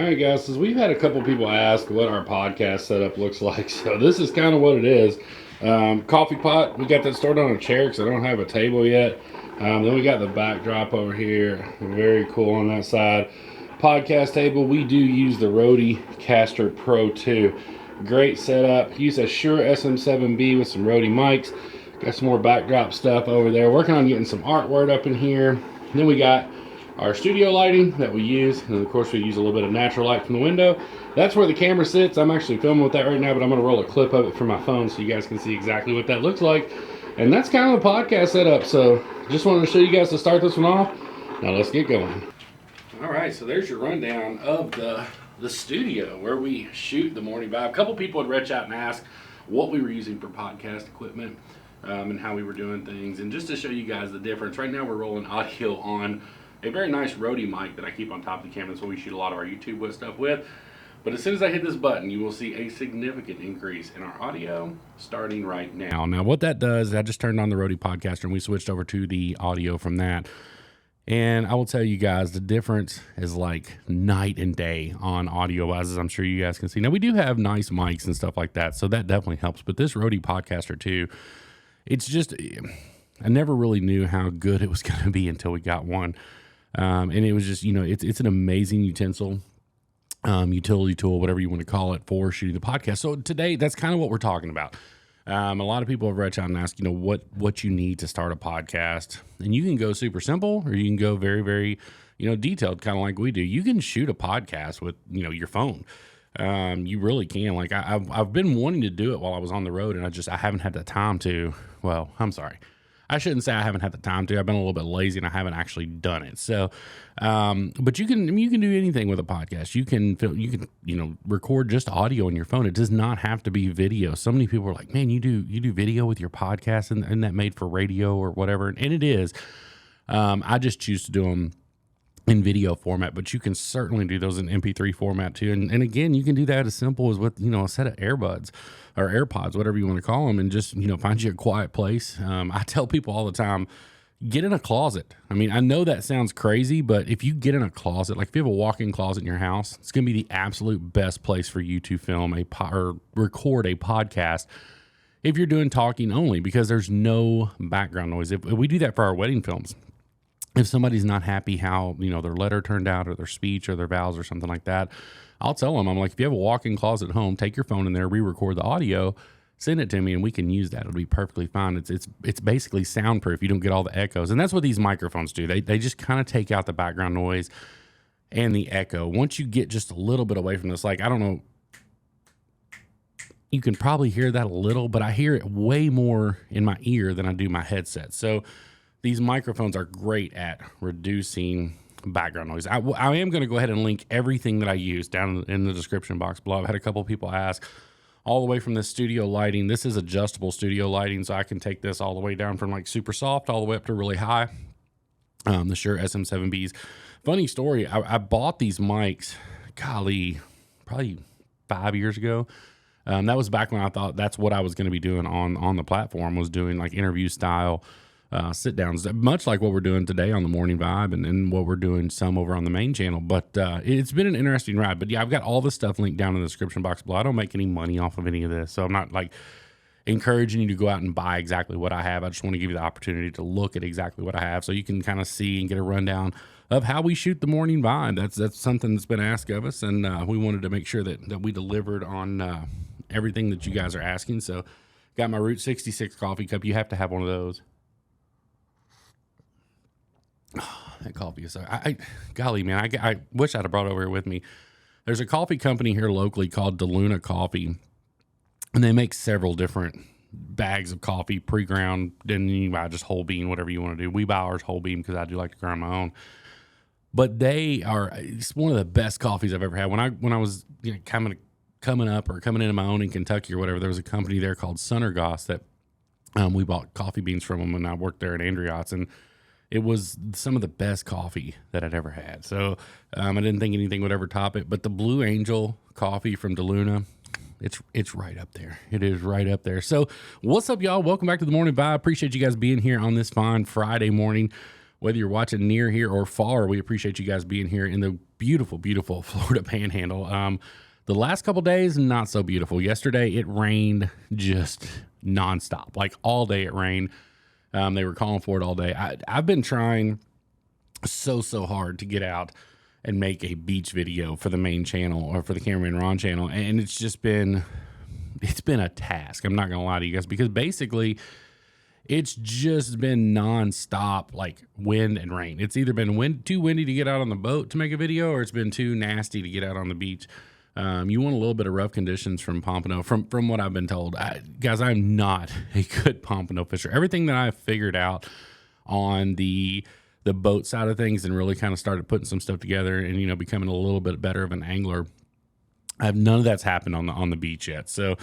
All right, guys. So we've had a couple people ask what our podcast setup looks like. So this is kind of what it is. Coffee pot. We got that stored on a chair because I don't have a table yet. Then we got the backdrop over here. Very cool on that side. Podcast table. We do use the Rodecaster Pro 2. Great setup. Use a Shure SM7B with some Rode mics. Got some more backdrop stuff over there. Working on getting some artwork up in here. Then we got our studio lighting that we use, and of course we use a little bit of natural light from the window. That's where the camera sits. I'm actually filming with that right now, but I'm going to roll a clip of it from my phone so you guys can see exactly what that looks like. And that's kind of the podcast setup. So just wanted to show you guys to start this one off. Now let's get going. All right, so there's your rundown of the studio where we shoot the Morning Vibe. A couple people had reached out and asked what we were using for podcast equipment and how we were doing things. And just to show you guys the difference, right now we're rolling audio on a very nice Rode mic that I keep on top of the camera. That's what we shoot a lot of our YouTube stuff with. But as soon as I hit this button, you will see a significant increase in our audio starting right now. Now, what that does, I just turned on the Rode Podcaster and we switched over to the audio from that. And I will tell you guys, the difference is like night and day on audio-wise, as I'm sure you guys can see. Now, we do have nice mics and stuff like that, so that definitely helps. But this Rode Podcaster 2, it's just, I never really knew how good it was going to be until we got one. And it was just, it's an amazing utensil, utility tool, whatever you want to call it, for shooting the podcast. So today, that's kind of what we're talking about. A lot of people have reached out and asked, what you need to start a podcast. And you can go super simple, or you can go very, very, detailed, kind of like we do. You can shoot a podcast with, your phone. You really can. Like I've been wanting to do it while I was on the road, and I haven't had the time to. Well, I'm sorry. I shouldn't say I haven't had the time to. I've been a little bit lazy and I haven't actually done it. So, but you can do anything with a podcast. You can record just audio on your phone. It does not have to be video. So many people are like, man, you do video with your podcast, and that made for radio or whatever. And it is. I just choose to do them in video format, but you can certainly do those in MP3 format too. And again, you can do that as simple as with, a set of earbuds or AirPods, whatever you want to call them, and just, find you a quiet place. I tell people all the time, get in a closet. I mean, I know that sounds crazy, but if you get in a closet, like if you have a walk-in closet in your house, it's going to be the absolute best place for you to film or record a podcast if you're doing talking only, because there's no background noise. If we do that for our wedding films, if somebody's not happy how, their letter turned out or their speech or their vows or something like that, I'll tell them, I'm like, if you have a walk-in closet at home, take your phone in there, re-record the audio, send it to me, and we can use that. It'll be perfectly fine. It's basically soundproof. You don't get all the echoes. And that's what these microphones do. They just kind of take out the background noise and the echo. Once you get just a little bit away from this, like, I don't know, you can probably hear that a little, but I hear it way more in my ear than I do my headset. So these microphones are great at reducing background noise. I am going to go ahead and link everything that I use down in the description box below. I've had a couple people ask all the way from this studio lighting. This is adjustable studio lighting, so I can take this all the way down from like super soft all the way up to really high. The Shure SM7Bs. Funny story, I bought these mics, golly, probably 5 years ago. That was back when I thought that's what I was going to be doing on the platform, was doing like interview style sit downs, much like what we're doing today on the Morning Vibe and what we're doing some over on the main channel. But it's been an interesting ride. But yeah, I've got all this stuff linked down in the description box below. I don't make any money off of any of this, so I'm not like encouraging you to go out and buy exactly what I have. I just want to give you the opportunity to look at exactly what I have, so you can kind of see and get a rundown of how we shoot the Morning Vibe. That's something that's been asked of us, and we wanted to make sure that we delivered on everything that you guys are asking. So got my Route 66 coffee cup. You have to have one of those. Oh, that coffee is so, golly, man, I wish I'd have brought it over here with me. There's a coffee company here locally called DeLuna Coffee, and they make several different bags of coffee, pre-ground. Then you buy just whole bean, whatever you want to do. We buy ours whole bean because I do like to grind my own. But it's one of the best coffees I've ever had. When I was coming up or coming into my own in Kentucky or whatever, there was a company there called Sunnergoss that we bought coffee beans from them when I worked there at Andriot's, and it was some of the best coffee that I'd ever had. So I didn't think anything would ever top it. But the Blue Angel coffee from DeLuna, it's right up there. It is right up there. So what's up, y'all? Welcome back to the Morning Vibe. Appreciate you guys being here on this fine Friday morning. Whether you're watching near here or far, we appreciate you guys being here in the beautiful, beautiful Florida Panhandle. The last couple days, not so beautiful. Yesterday, it rained just nonstop, like all day it rained. They were calling for it all day. I've been trying so hard to get out and make a beach video for the main channel or for the Cameraman Ron channel, and it's been a task. I'm not gonna lie to you guys, because basically it's just been nonstop, like wind and rain. It's either been too windy to get out on the boat to make a video, or it's been too nasty to get out on the beach. You want a little bit of rough conditions from pompano, from what I've been told. Guys, I'm not a good pompano fisher. Everything that I've figured out on the boat side of things and really kind of started putting some stuff together and, becoming a little bit better of an angler, none of that's happened on the beach yet. So,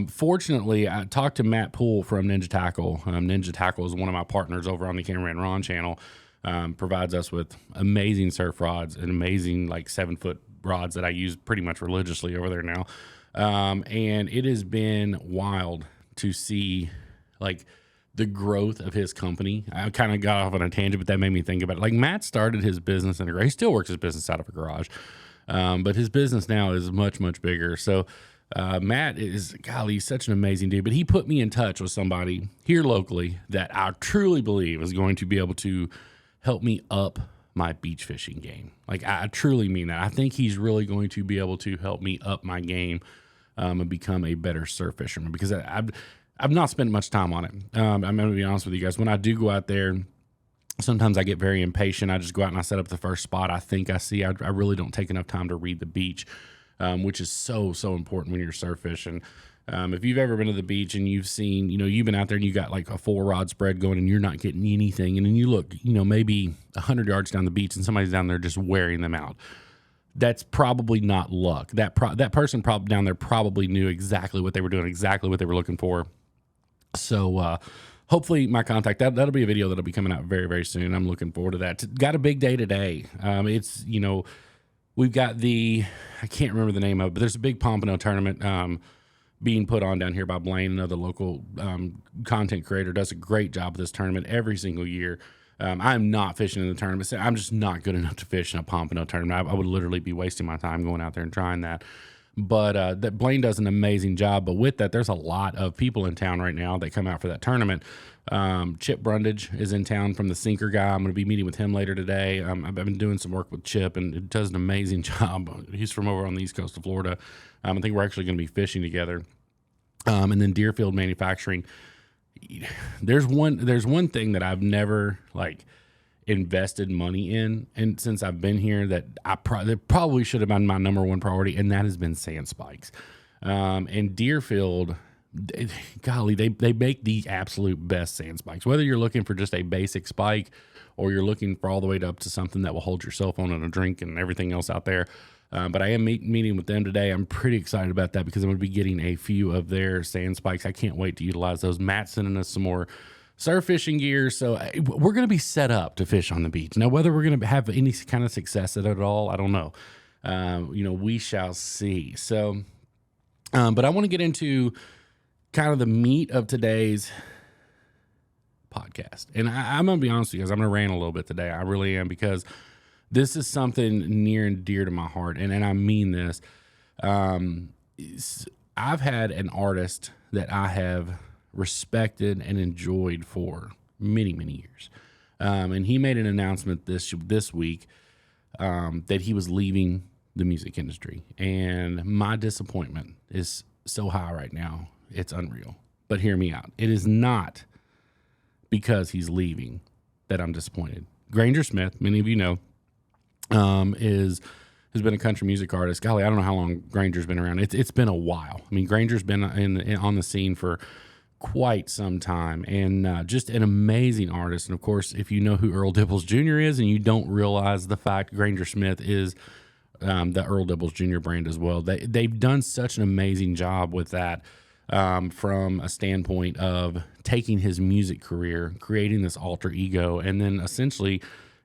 fortunately, I talked to Matt Poole from Ninja Tackle. Ninja Tackle is one of my partners over on the Cameraman Ron channel. Provides us with amazing surf rods and amazing 7-foot rods that I use pretty much religiously over there now. And it has been wild to see the growth of his company. I kind of got off on a tangent, but that made me think about it. Matt started his business in a garage. He still works his business out of a garage. But his business now is much, much bigger. So, Matt is, he's such an amazing dude, but he put me in touch with somebody here locally that I truly believe is going to be able to help me up my beach fishing game. I truly mean that. I think he's really going to be able to help me up my game, and become a better surf fisherman, because I've not spent much time on it. I'm going to be honest with you guys. When I do go out there, sometimes I get very impatient. I just go out and I set up the first spot I think I see. I really don't take enough time to read the beach, which is so important when you're surf fishing. If you've ever been to the beach and you've seen, you've been out there and you got a 4-rod spread going and you're not getting anything, and then you look, maybe 100 yards down the beach and somebody's down there just wearing them out. That's probably not luck. That person probably down there probably knew exactly what they were doing, exactly what they were looking for. So, hopefully my contact, that'll be a video that'll be coming out very, very soon. I'm looking forward to that. Got a big day today. It's, we've got I can't remember the name of it, but there's a big pompano tournament, being put on down here by Blaine, another local, content creator, does a great job with this tournament every single year. I'm not fishing in the tournament. I'm just not good enough to fish in a pompano tournament. I would literally be wasting my time going out there and trying that. But that Blaine does an amazing job. But with that, there's a lot of people in town right now that come out for that tournament. Chip Brundage is in town from the Sinker guy. I'm going to be meeting with him later today. I've been doing some work with Chip, and it does an amazing job. He's from over on the east coast of Florida. I think we're actually going to be fishing together. And then Deerfield Manufacturing. There's one thing that I've never invested money in, and since I've been here, that that probably should have been my number one priority, and that has been sand spikes. And Deerfield, they make the absolute best sand spikes. Whether you're looking for just a basic spike or you're looking for all the way up to something that will hold your cell phone and a drink and everything else out there. But I am meeting with them today. I'm pretty excited about that because I'm going to be getting a few of their sand spikes. I can't wait to utilize those. Matt's sending us some more surf fishing gear. So we're going to be set up to fish on the beach. Now, whether we're going to have any kind of success at it at all, I don't know. We shall see. So, but I want to get into kind of the meat of today's podcast. And I'm going to be honest with you guys, I'm going to rant a little bit today. I really am, because this is something near and dear to my heart. And I mean this. I've had an artist that I have respected and enjoyed for many, many years. And he made an announcement this week that he was leaving the music industry. And my disappointment is so high right now. It's unreal. But hear me out. It is not because he's leaving that I'm disappointed. Granger Smith, many of you know, has been a country music artist. Golly, I don't know how long Granger's been around. It's been a while. I mean, Granger's been on the scene for quite some time, and just an amazing artist. And of course, if you know who Earl Dibbles Jr. is, and you don't realize the fact Granger Smith is the Earl Dibbles Jr. brand as well. They've done such an amazing job with that, from a standpoint of taking his music career, creating this alter ego, and then essentially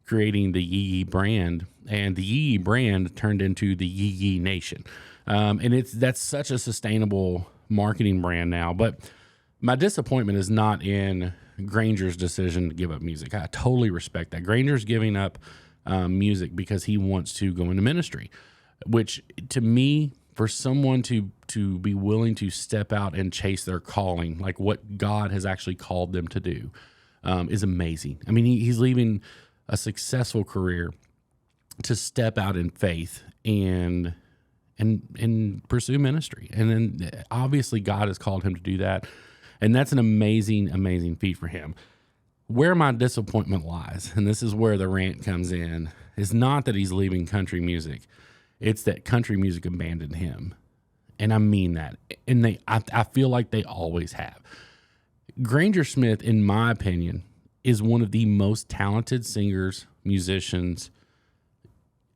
creating the Yee Yee brand, and the Yee Yee brand turned into the Yee Yee Nation. And that's such a sustainable marketing brand now. But My disappointment is not in Granger's decision to give up music. I totally respect that. Granger's giving up music because he wants to go into ministry, which to me, for someone to be willing to step out and chase their calling, like what God has actually called them to do, is amazing. I mean, he's leaving a successful career to step out in faith and pursue ministry. And then obviously God has called him to do that. And that's an amazing, amazing feat for him. Where my disappointment lies, and this is where the rant comes in, is not that he's leaving country music. It's that country music abandoned him. And I mean that. And I feel like they always have. Granger Smith, in my opinion, is one of the most talented singers, musicians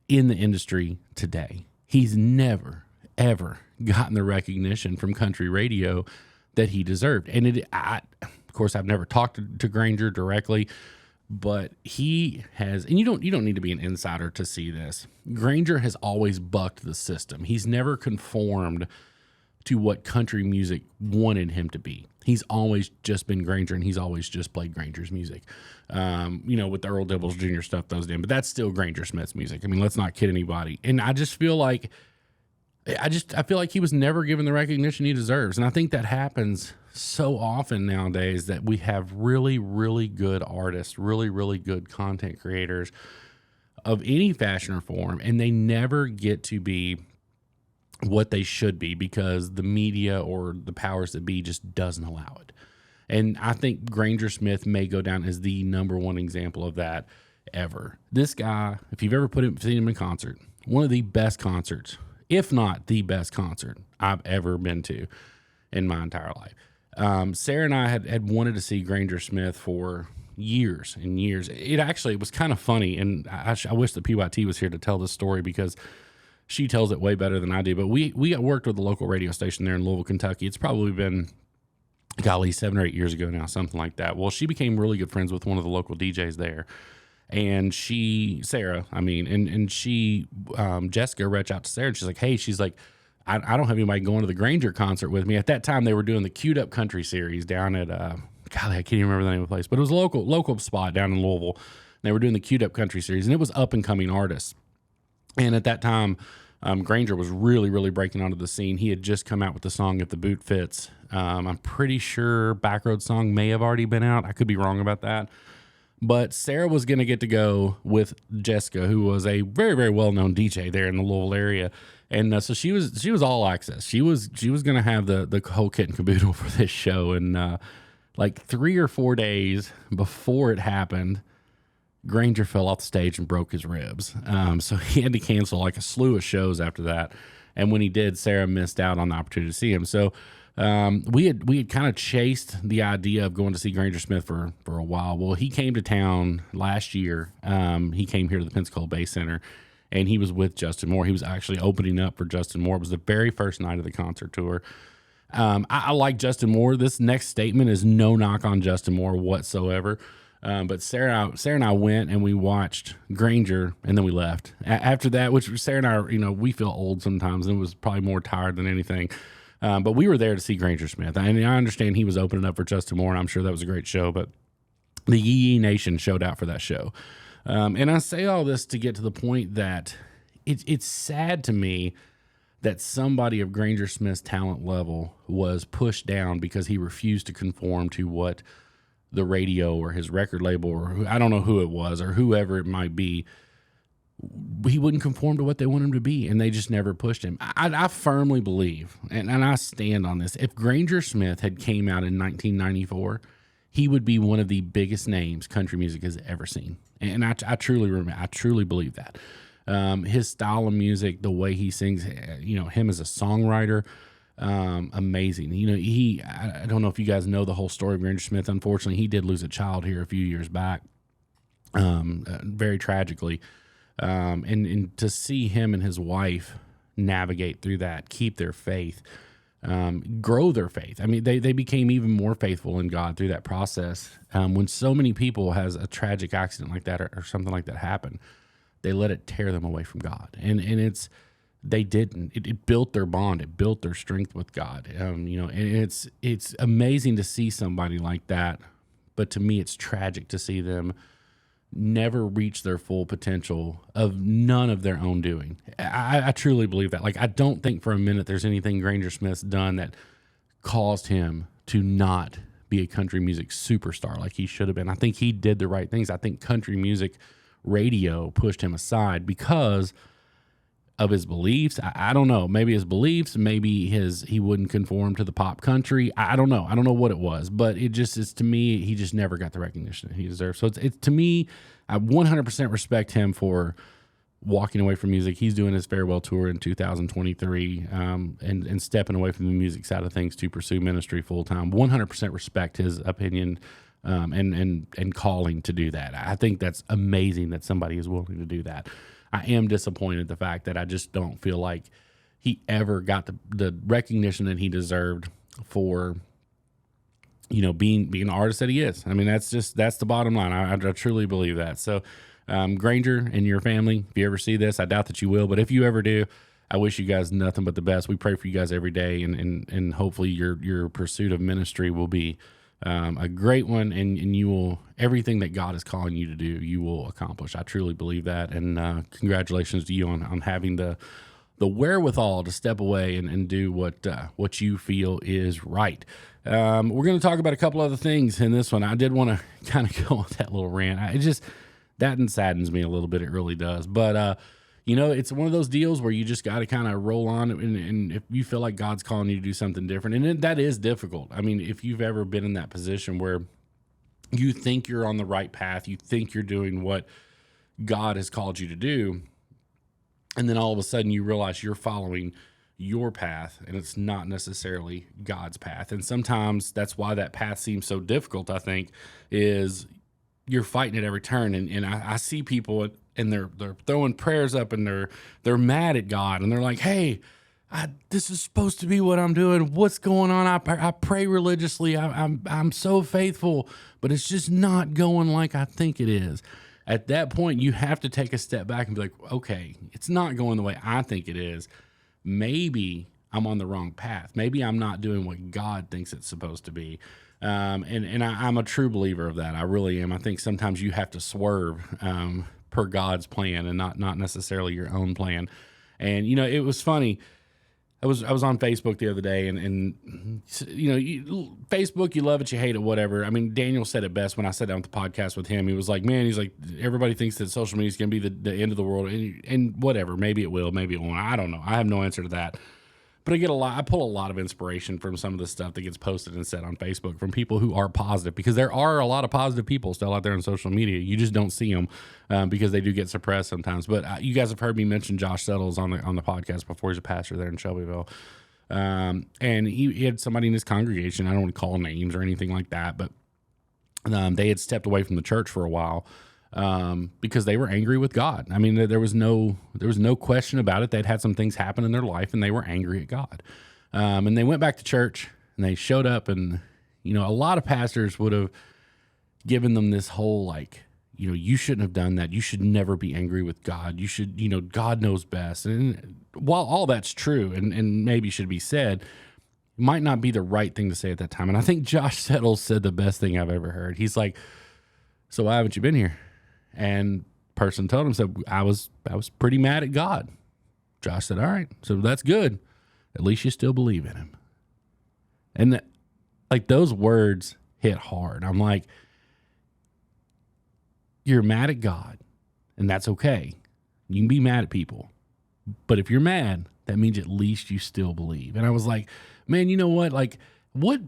in the industry today. He's never, ever gotten the recognition from country radio that he deserved. And of course, I've never talked to Granger directly, but he has, and you don't need to be an insider to see this. Granger has always bucked the system. He's never conformed to what country music wanted him to be. He's always just been Granger, and he's always just played Granger's music. With the Earl Dibbles Jr. stuff those in, but that's still Granger Smith's music. I mean, let's not kid anybody. And I just feel like I feel like he was never given the recognition he deserves. And I think that happens so often nowadays, that we have really, really good artists, really, really good content creators of any fashion or form, and they never get to be what they should be because the media or the powers that be just doesn't allow it. And I think Granger Smith may go down as the number one example of that ever. This guy, if you've ever seen him in concert, one of the best concerts, if not the best concert I've ever been to in my entire life. Sarah and I had wanted to see Granger Smith for years and years. It was kind of funny, and I wish that PYT was here to tell this story because she tells it way better than I do. But we got worked with a local radio station there in Louisville, Kentucky. It's probably been, golly, 7 or 8 years ago now, something like that. Well, she became really good friends with one of the local DJs there. And Jessica reached out to Sarah, and she's like, hey, I don't have anybody going to the Granger concert with me. At that time, they were doing the Queued Up Country series down at, I can't even remember the name of the place, but it was a local spot down in Louisville. They were doing the Queued Up Country series, and it was up and coming artists. And at that time, Granger was really, really breaking onto the scene. He had just come out with the song If the Boot Fits. I'm pretty sure Backroad Song may have already been out. I could be wrong about that. But Sarah was going to get to go with Jessica, who was a very, very well-known DJ there in the Louisville area. And so she was all access. She was going to have the whole kit and caboodle for this show. And like 3 or 4 days before it happened, Granger fell off the stage and broke his ribs. So he had to cancel like a slew of shows after that. And when he did, Sarah missed out on the opportunity to see him. So we had kind of chased the idea of going to see Granger Smith for a while. Well, he came to town last year. He came here to the Pensacola Bay Center, and he was with Justin Moore. He was actually opening up for Justin Moore. It was the very first night of the concert tour. I like Justin Moore. This next statement is no knock on Justin Moore whatsoever. But Sarah and I went and we watched Granger, and then we left. After that, which Sarah and I, we feel old sometimes, and it was probably more tired than anything. But we were there to see Granger Smith. I understand he was opening up for Justin Moore, and I'm sure that was a great show, but the Yee Nation showed out for that show. And I say all this to get to the point that it's sad to me that somebody of Granger Smith's talent level was pushed down because he refused to conform to what the radio or his record label, or I don't know who it was, or whoever it might be, he wouldn't conform to what they want him to be, and they just never pushed him. I firmly believe, and I stand on this, if Granger Smith had came out in 1994, he would be one of the biggest names country music has ever seen. And I truly believe that. His style of music, the way he sings, him as a songwriter, amazing. I don't know if you guys know the whole story of Granger Smith. Unfortunately, he did lose a child here a few years back, very tragically. And to see him and his wife navigate through that, keep their faith, grow their faith. I mean, they became even more faithful in God through that process. When so many people has a tragic accident like that or something like that happen, they let it tear them away from God. And it's they didn't. It built their bond. It built their strength with God. You know, and it's amazing to see somebody like that. But to me, it's tragic to see them never reach their full potential of none of their own doing. I truly believe that. Like, I don't think for a minute there's anything Granger Smith's done that caused him to not be a country music superstar like he should have been. I think he did the right things. I think country music radio pushed him aside because of his beliefs. I don't know. Maybe his beliefs, maybe he wouldn't conform to the pop country. I don't know. I don't know what it was, but it just is, to me, he just never got the recognition that he deserves. So it's to me, I 100% respect him for walking away from music. He's doing his farewell tour in 2023, and stepping away from the music side of things to pursue ministry full time. 100% respect his opinion, and calling to do that. I think that's amazing that somebody is willing to do that. I am disappointed the fact that I just don't feel like he ever got the recognition that he deserved for, you know, being an artist that he is. I mean, that's the bottom line. I truly believe that. So, Granger and your family, if you ever see this, I doubt that you will, but if you ever do, I wish you guys nothing but the best. We pray for you guys every day, and hopefully your pursuit of ministry will be a great one, and you will, everything that God is calling you to do, you will accomplish. I truly believe that, and congratulations to you on having the wherewithal to step away and do what you feel is right. We're going to talk about a couple other things in this one. I did want to kind of go on that little rant. That saddens me a little bit. It really does. But you know, it's one of those deals where you just got to kind of roll on, and if you feel like God's calling you to do something different, and that is difficult. I mean, if you've ever been in that position where you think you're on the right path, you think you're doing what God has called you to do, and then all of a sudden you realize you're following your path and it's not necessarily God's path. And sometimes that's why that path seems so difficult, I think, is you're fighting at every turn. And I see people, and they're throwing prayers up, and they're mad at God, and they're like, hey, this is supposed to be what I'm doing. What's going on? I pray religiously. I'm so faithful, but it's just not going like I think it is. At that point, you have to take a step back and be like, okay, it's not going the way I think it is. Maybe I'm on the wrong path. Maybe I'm not doing what God thinks it's supposed to be. And I'm a true believer of that. I really am. I think sometimes you have to swerve per God's plan, and not necessarily your own plan. And, you know, it was funny. I was on Facebook the other day, and you know, Facebook, you love it, you hate it, whatever. I mean, Daniel said it best when I sat down with the podcast with him. He was like, man, he's like, everybody thinks that social media is going to be the end of the world, and whatever. Maybe it will, maybe it won't. I don't know. I have no answer to that. But I pull a lot of inspiration from some of the stuff that gets posted and said on Facebook from people who are positive, because there are a lot of positive people still out there on social media. You just don't see them because they do get suppressed sometimes. But you guys have heard me mention Josh Settles on the podcast before. He's a pastor there in Shelbyville. And he had somebody in his congregation. I don't want to call names or anything like that, but they had stepped away from the church for a while. Because they were angry with God. I mean, there was no question about it. They'd had some things happen in their life, and they were angry at God. And they went back to church, and they showed up, and, you know, a lot of pastors would have given them this whole, like, you know, you shouldn't have done that. You should never be angry with God. You should, you know, God knows best. And while all that's true and maybe should be said, it might not be the right thing to say at that time. And I think Josh Settles said the best thing I've ever heard. He's like, so why haven't you been here? And person told him, said, I was pretty mad at God. Josh said, all right, so that's good. At least you still believe in him. And like, those words hit hard. I'm like, you're mad at God, and that's okay. You can be mad at people. But if you're mad, that means at least you still believe. And I was like, man, you know what? Like, what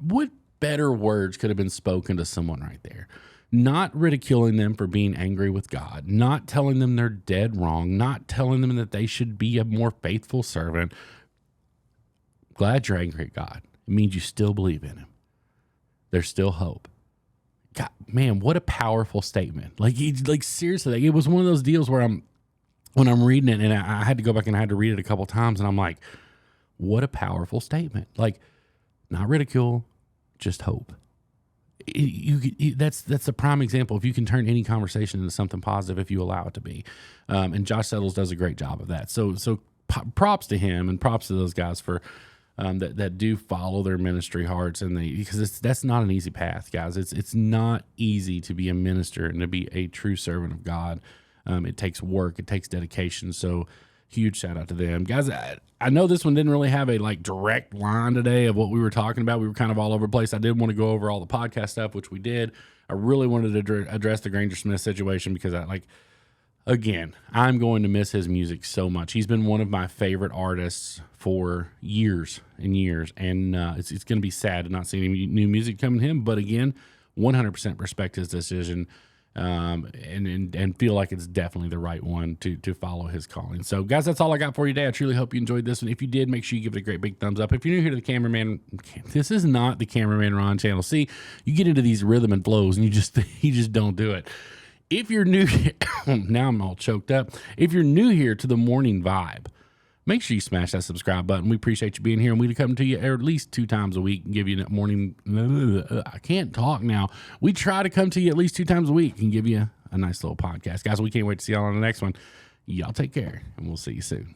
better words could have been spoken to someone right there? Not ridiculing them for being angry with God, not telling them they're dead wrong, not telling them that they should be a more faithful servant. Glad you're angry at God. It means you still believe in him. There's still hope. God, man, what a powerful statement. Like seriously, it was one of those deals where when I'm reading it, and I had to go back and I had to read it a couple times, and I'm like, what a powerful statement. Like, not ridicule, just hope. That's the prime example. If you can turn any conversation into something positive, if you allow it to be, and Josh Settles does a great job of that. So props to him and props to those guys for that do follow their ministry hearts, and because that's not an easy path, guys. It's not easy to be a minister and to be a true servant of God. It takes work, it takes dedication. So huge shout out to them, guys. I know this one didn't really have a direct line today of what we were talking about. We were kind of all over the place. I did want to go over all the podcast stuff, which we did. I really wanted to address the Granger Smith situation because again, I'm going to miss his music so much. He's been one of my favorite artists for years and years, and it's going to be sad to not see any new music coming to him. But again, 100% respect his decision, and feel like it's definitely the right one to follow his calling. So, guys, that's all I got for you today. I truly hope you enjoyed this one. If you did, make sure you give it a great big thumbs up. If you're new here to the Cameraman, this is not the Cameraman Ron channel. See, you get into these rhythm and flows, and you just don't do it. If you're new, now I'm all choked up. If you're new here to the Morning Vibe, make sure you smash that subscribe button. We appreciate you being here, and we come to you at least 2 times a week and give you a morning. I can't talk now. We try to come to you at least 2 times a week and give you a nice little podcast. Guys, we can't wait to see y'all on the next one. Y'all take care, and we'll see you soon.